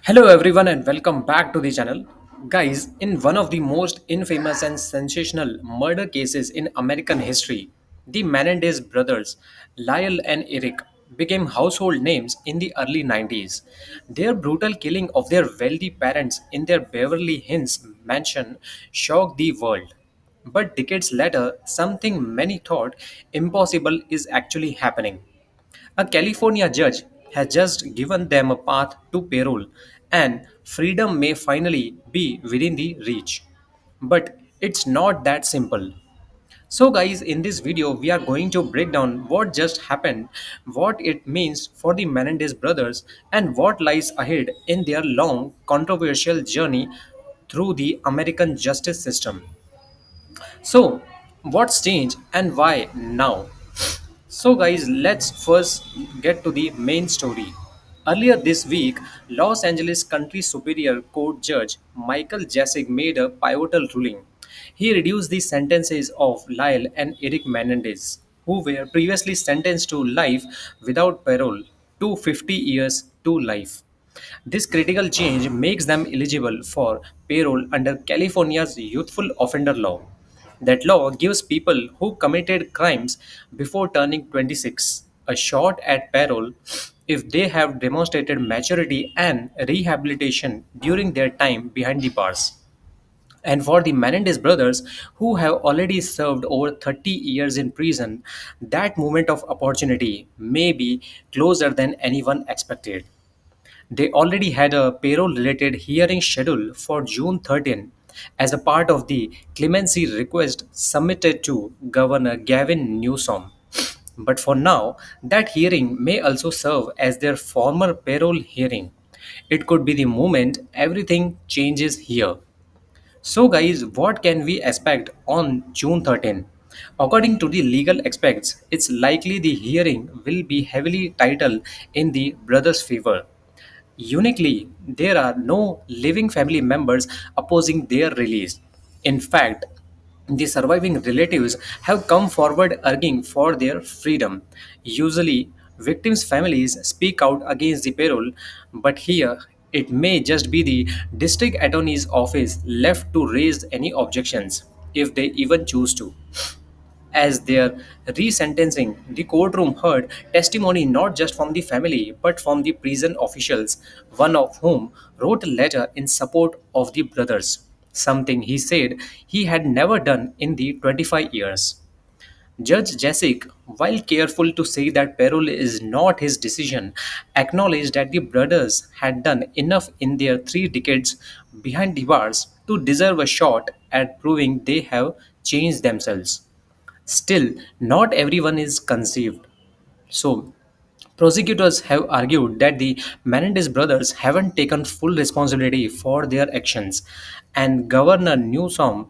Hello everyone and welcome back to the channel. Guys, in one of the most infamous and sensational murder cases in American history, the Menendez brothers, Lyle and Erik, became household names in the early 90s. Their brutal killing of their wealthy parents in their Beverly Hills mansion shocked the world. But decades later, something many thought impossible is actually happening. A California judge has just given them a path to parole, and freedom may finally be within the reach. But it's not that simple. So, guys, in this video, we are going to break down what just happened, what it means for the Menendez brothers, and what lies ahead in their long, controversial journey through the American justice system. So, what's changed and why now? So, guys, let's first get to the main story. Earlier this week, Los Angeles County Superior Court Judge Michael Jesic made a pivotal ruling. He reduced the sentences of Lyle and Eric Menendez, who were previously sentenced to life without parole, to 50 years to life. This critical change makes them eligible for parole under California's Youthful Offender Law. That law gives people who committed crimes before turning 26 a shot at parole if they have demonstrated maturity and rehabilitation during their time behind the bars. And for the Menendez brothers, who have already served over 30 years in prison, that moment of opportunity may be closer than anyone expected. They already had a payroll related hearing scheduled for June 13 as a part of the clemency request submitted to Governor Gavin Newsom. But for now, that hearing may also serve as their former payroll hearing. It could be the moment everything changes here. So, guys, what can we expect on June 13? According to the legal experts, it's likely the hearing will be heavily titled in the brothers' favor. Uniquely, there are no living family members opposing their release. In fact, the surviving relatives have come forward arguing for their freedom. Usually, victims' families speak out against the parole, but here it may just be the district attorney's office left to raise any objections, if they even choose to. As their resentencing, the courtroom heard testimony not just from the family but from the prison officials, one of whom wrote a letter in support of the brothers, something he said he had never done in the 25 years. Judge Jesic, while careful to say that parole is not his decision, acknowledged that the brothers had done enough in their 3 decades behind the bars to deserve a shot at proving they have changed themselves. Still, not everyone is conceived. So, prosecutors have argued that the Menendez brothers haven't taken full responsibility for their actions, and Governor Newsom,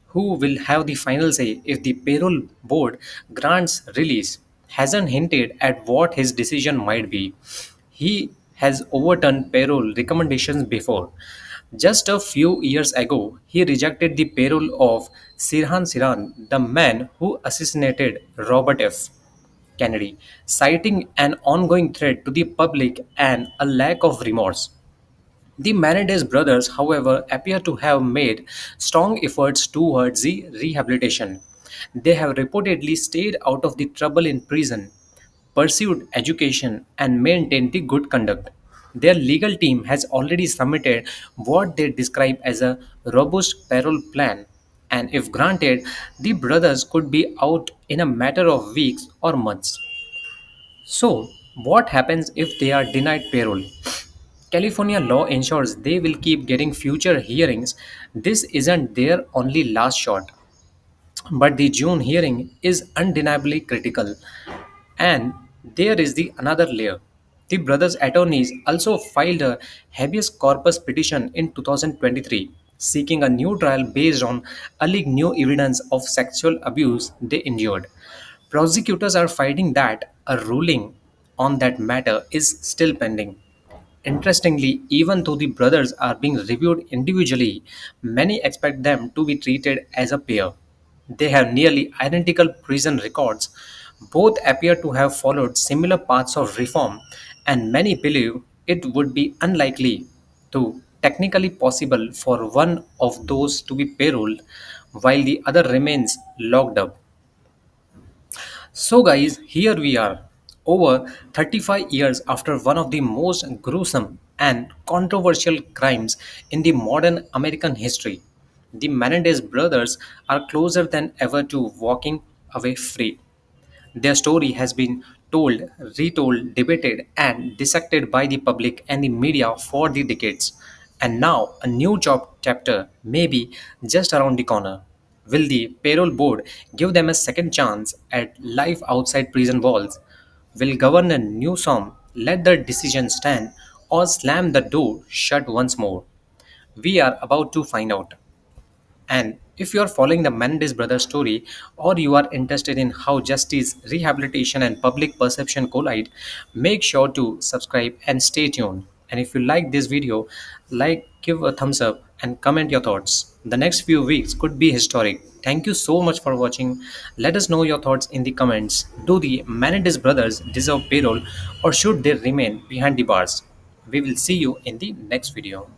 who will have the final say if the payroll board grants release, hasn't hinted at what his decision might be. He has overturned payroll recommendations before. Just a few years ago, he rejected the payroll of Sirhan, the man who assassinated Robert F. Kennedy, citing an ongoing threat to the public and a lack of remorse. The Menendez brothers, however, appear to have made strong efforts towards the rehabilitation. They have reportedly stayed out of the trouble in prison, pursued education, and maintained the good conduct. Their legal team has already submitted what they describe as a robust parole plan, and if granted, the brothers could be out in a matter of weeks or months. So, what happens if they are denied parole? California law ensures they will keep getting future hearings. This isn't their only last shot. But the June hearing is undeniably critical. And there is the another layer. The brothers' attorneys also filed a habeas corpus petition in 2023 seeking a new trial based on alleged new evidence of sexual abuse they endured. Prosecutors are fighting that a ruling on that matter is still pending. Interestingly, even though the brothers are being reviewed individually, many expect them to be treated as a pair. They have nearly identical prison records. Both appear to have followed similar paths of reform, and many believe it would be unlikely. to technically possible for one of those to be paroled while the other remains locked up. So, guys, here we are, over 35 years after one of the most gruesome and controversial crimes in the modern American history. The Menendez brothers are closer than ever to walking away free. Their story has been told, retold, debated, and dissected by the public and the media for the decades. And now, a new job chapter may be just around the corner. Will the payroll board give them a second chance at life outside prison walls? Will Governor Newsom let the decision stand or slam the door shut once more? We are about to find out. And if you are following the Menendez brothers story, or you are interested in how justice, rehabilitation, and public perception collide, make sure to subscribe and stay tuned. And if you like this video, like, give a thumbs up, and comment your thoughts. The next few weeks could be historic. Thank you so much for watching. Let us know your thoughts in the comments. Do the Menendez brothers deserve payroll, or should they remain behind the bars? We will see you in the next video.